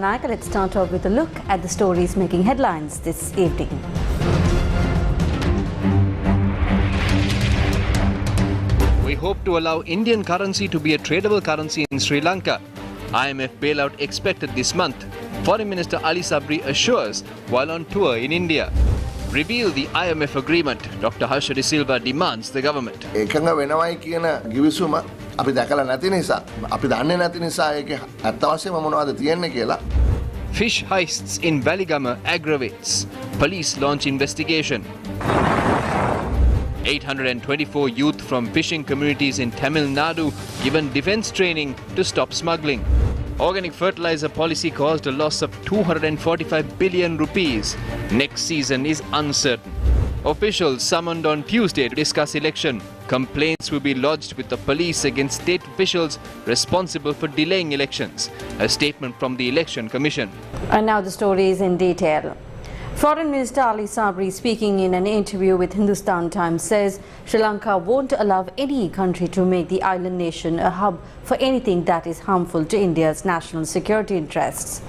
Lanka. Let's start off with a look at the stories making headlines this evening. We hope to allow Indian currency to be a tradable currency in Sri Lanka. IMF bailout expected this month. Foreign Minister Ali Sabri assures while on tour in India. Reveal the IMF agreement. Dr. Harsha De Silva demands the government. එකඟ වෙනවයි කියන ගිවිසුම අපි දැකලා නැති නිසා අපි දන්නේ නැති නිසා ඒකේ අත්‍යවශ්‍යම මොනවද තියෙන්නේ කියලා. Fish heists in Valigama aggravates. Police launch investigation. 824 youth from fishing communities in Tamil Nadu given defence training to stop smuggling. Organic fertilizer policy caused a loss of 245 billion rupees. Next season is uncertain. Officials summoned on Tuesday to discuss election. Complaints will be lodged with the police against state officials responsible for delaying elections. A statement from the Election Commission. And now the stories in detail. Foreign Minister Ali Sabri, speaking in an interview with Hindustan Times, says Sri Lanka won't allow any country to make the island nation a hub for anything that is harmful to India's national security interests.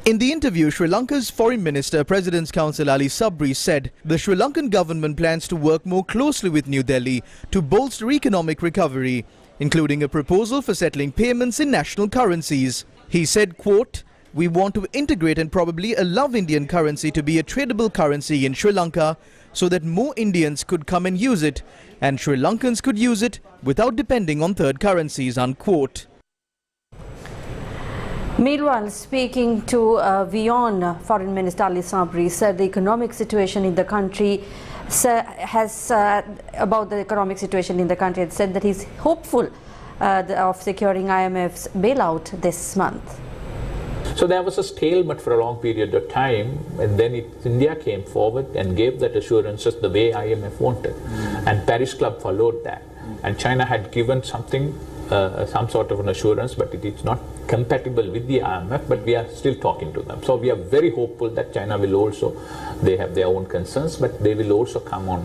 In the interview, Sri Lanka's Foreign Minister, President's Counsel Ali Sabri said the Sri Lankan government plans to work more closely with New Delhi to bolster economic recovery, including a proposal for settling payments in national currencies. He said, quote, "We want to integrate and probably allow Indian currency to be a tradable currency in Sri Lanka so that more Indians could come and use it and Sri Lankans could use it without depending on third currencies," unquote. Meanwhile, speaking to WION, Foreign Minister Ali Sabri said the economic situation in the country about the economic situation in the country and said that he's hopeful of securing IMF's bailout this month. So there was a stalemate for a long period of time, and then India came forward and gave that assurances the way IMF wanted, and Paris Club followed that, and China had given something, some sort of an assurance, but it is not compatible with the IMF, but we are still talking to them. So we are very hopeful that China will also, they have their own concerns, but they will also come on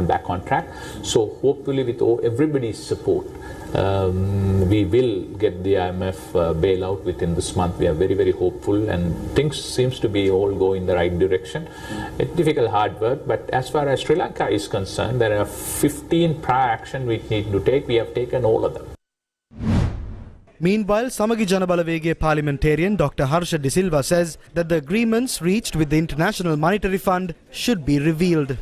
back on track. So hopefully with everybody's support, we will get the IMF bailout within this month. We are very, very hopeful, and things seems to be all go in the right direction. It's difficult, hard work, but as far as Sri Lanka is concerned, there are 15 prior action we need to take. We have taken all of them. Meanwhile, Samagi Janabalawege parliamentarian Dr. Harsha De Silva says that the agreements reached with the International Monetary Fund should be revealed.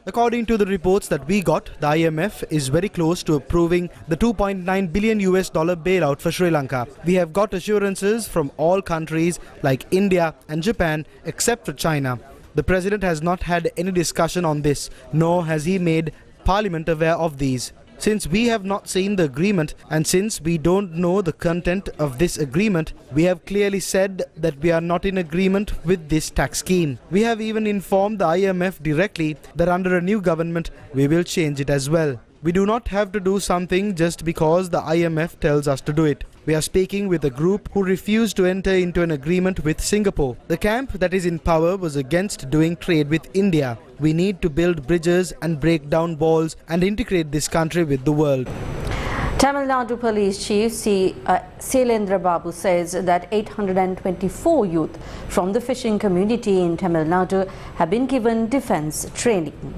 According to the reports that we got, the IMF is very close to approving the $2.9 billion bailout for Sri Lanka. We have got assurances from all countries like India and Japan except for China. The President has not had any discussion on this, nor has he made Parliament aware of these. Since we have not seen the agreement and since we don't know the content of this agreement, we have clearly said that we are not in agreement with this tax scheme. We have even informed the IMF directly that under a new government we will change it as well. We do not have to do something just because the IMF tells us to do it. We are speaking with a group who refused to enter into an agreement with Singapore. The camp that is in power was against doing trade with India. We need to build bridges and break down walls and integrate this country with the world. Tamil Nadu Police Chief Sailendra Babu says that 824 youth from the fishing community in Tamil Nadu have been given defence training.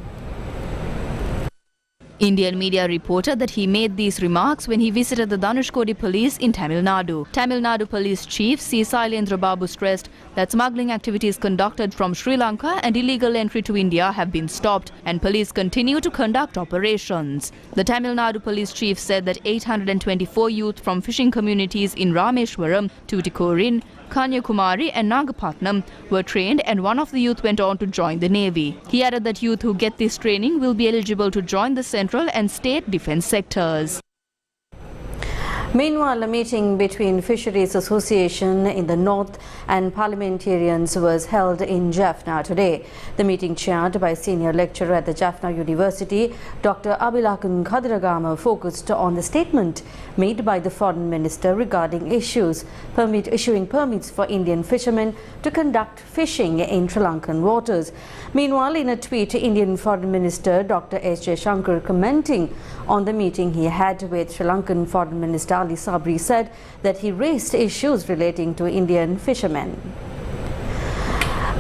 Indian media reported that he made these remarks when he visited the Dhanushkodi police in Tamil Nadu. Tamil Nadu Police Chief C. Sailendra Babu stressed that smuggling activities conducted from Sri Lanka and illegal entry to India have been stopped and police continue to conduct operations. The Tamil Nadu Police Chief said that 824 youth from fishing communities in Rameshwaram, Tuticorin, Kanyakumari and Nagapatnam were trained, and one of the youth went on to join the Navy. He added that youth who get this training will be eligible to join the central and state defence sectors. Meanwhile, a meeting between Fisheries Association in the north and parliamentarians was held in Jaffna today. The meeting, chaired by senior lecturer at the Jaffna University, Dr. Abilakun Khadiragama, focused on the statement made by the foreign minister regarding issuing permits for Indian fishermen to conduct fishing in Sri Lankan waters. Meanwhile, in a tweet, Indian Foreign Minister Dr. S. Shankar, commenting on the meeting he had with Sri Lankan Foreign Minister Ali Sabri, said that he raised issues relating to Indian fishermen.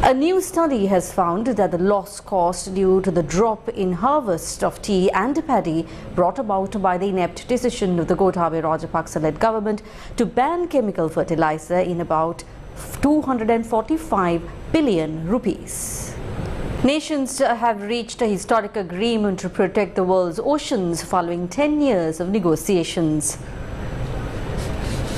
A new study has found that the loss caused due to the drop in harvest of tea and paddy brought about by the inept decision of the Gotabaya Rajapaksa-led government to ban chemical fertilizer in about 245 billion rupees. Nations have reached a historic agreement to protect the world's oceans following 10 years of negotiations.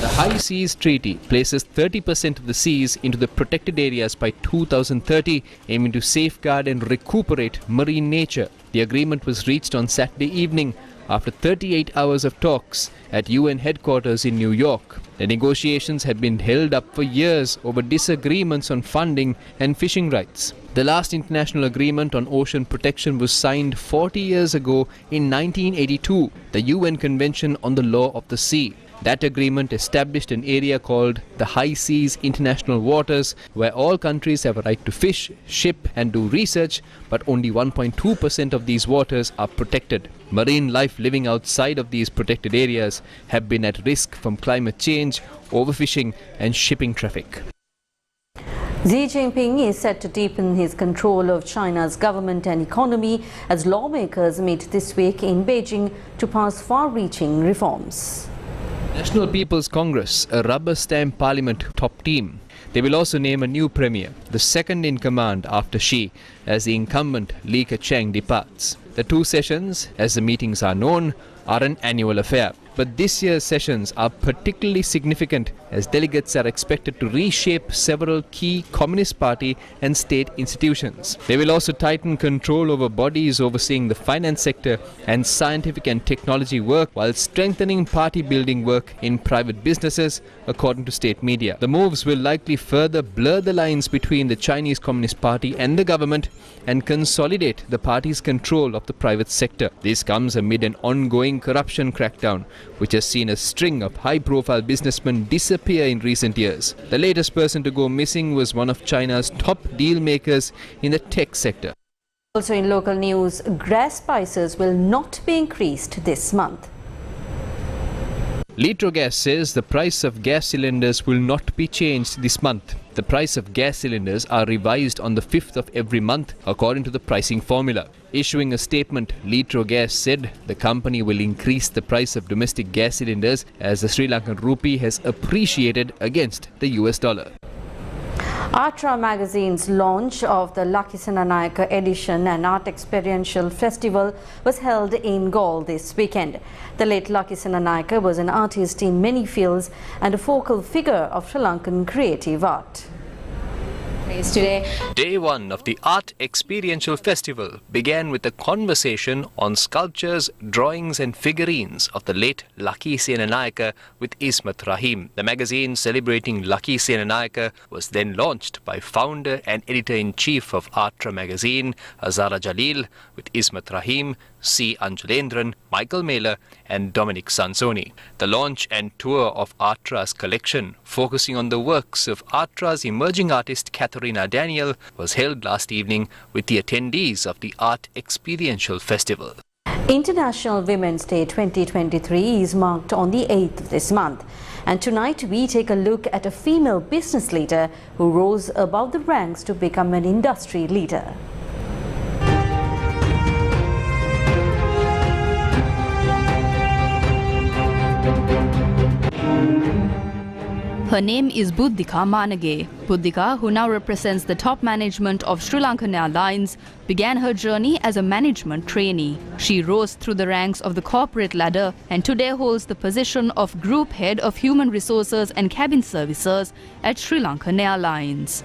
The High Seas Treaty places 30% of the seas into the protected areas by 2030, aiming to safeguard and recuperate marine nature. The agreement was reached on Saturday evening after 38 hours of talks at UN headquarters in New York. The negotiations had been held up for years over disagreements on funding and fishing rights. The last international agreement on ocean protection was signed 40 years ago in 1982, the UN Convention on the Law of the Sea. That agreement established an area called the High Seas International Waters, where all countries have a right to fish, ship and do research, but only 1.2% of these waters are protected. Marine life living outside of these protected areas have been at risk from climate change, overfishing and shipping traffic. Xi Jinping is set to deepen his control of China's government and economy as lawmakers meet this week in Beijing to pass far-reaching reforms. National People's Congress, a rubber-stamp parliament top team. They will also name a new premier, the second in command after Xi, as the incumbent Li Keqiang departs. The two sessions, as the meetings are known, are an annual affair. But this year's sessions are particularly significant as delegates are expected to reshape several key Communist Party and state institutions. They will also tighten control over bodies overseeing the finance sector and scientific and technology work, while strengthening party building work in private businesses, according to state media. The moves will likely further blur the lines between the Chinese Communist Party and the government and consolidate the party's control of the private sector. This comes amid an ongoing corruption crackdown, which has seen a string of high-profile businessmen disappear in recent years. The latest person to go missing was one of China's top deal makers in the tech sector. Also in local news, gas prices will not be increased this month. Litrogas says the price of gas cylinders will not be changed this month. The price of gas cylinders are revised on the 5th of every month according to the pricing formula. Issuing a statement, Litrogas said the company will increase the price of domestic gas cylinders as the Sri Lankan rupee has appreciated against the US dollar. Atra magazine's launch of the Lucky Senanayaka edition and art experiential festival was held in Galle this weekend. The late Lucky Senanayaka was an artist in many fields and a focal figure of Sri Lankan creative art. Today. Day one of the Art Experiential Festival began with a conversation on sculptures, drawings and figurines of the late Lucky Senanayaka with Ismat Rahim. The magazine celebrating Lucky Senanayaka was then launched by founder and editor-in-chief of Atra magazine, Azara Jalil, with Ismat Rahim, C. Anjalendran, Michael Mailer and Dominic Sansoni. The launch and tour of Atra's collection, focusing on the works of Atra's emerging artist Katharina Daniel, was held last evening with the attendees of the Art Experiential Festival. International Women's Day 2023 is marked on the 8th of this month. And tonight we take a look at a female business leader who rose above the ranks to become an industry leader. Her name is Buddhika Manage. Buddhika, who now represents the top management of Sri Lankan Airlines, began her journey as a management trainee. She rose through the ranks of the corporate ladder and today holds the position of Group Head of Human Resources and Cabin Services at Sri Lankan Airlines.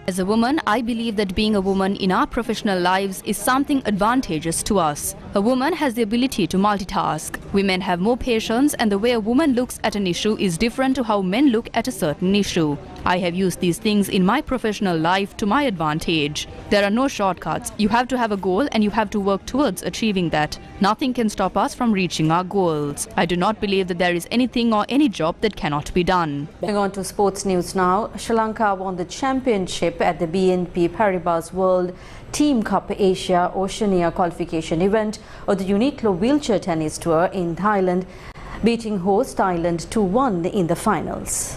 As a woman, I believe that being a woman in our professional lives is something advantageous to us. A woman has the ability to multitask. Women have more patience, and the way a woman looks at an issue is different to how men look at a certain issue. I have used these things in my professional life to my advantage. There are no shortcuts. You have to have a goal and you have to work towards achieving that. Nothing can stop us from reaching our goals. I do not believe that there is anything or any job that cannot be done. Moving on to sports news now. Sri Lanka won the championship at the BNP Paribas World Team Cup Asia Oceania qualification event of the Uniqlo Wheelchair Tennis Tour in Thailand, beating host Thailand 2-1 in the finals.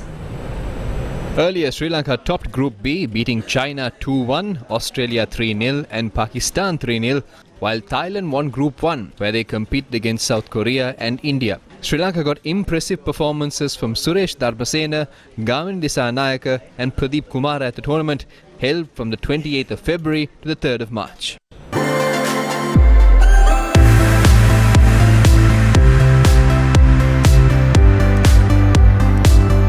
Earlier, Sri Lanka topped Group B, beating China 2-1, Australia 3-0 and Pakistan 3-0, while Thailand won Group 1, where they competed against South Korea and India. Sri Lanka got impressive performances from Suresh Darbasena, Gamin Disanayaka and Pradeep Kumar at the tournament, held from the 28th of February to the 3rd of March.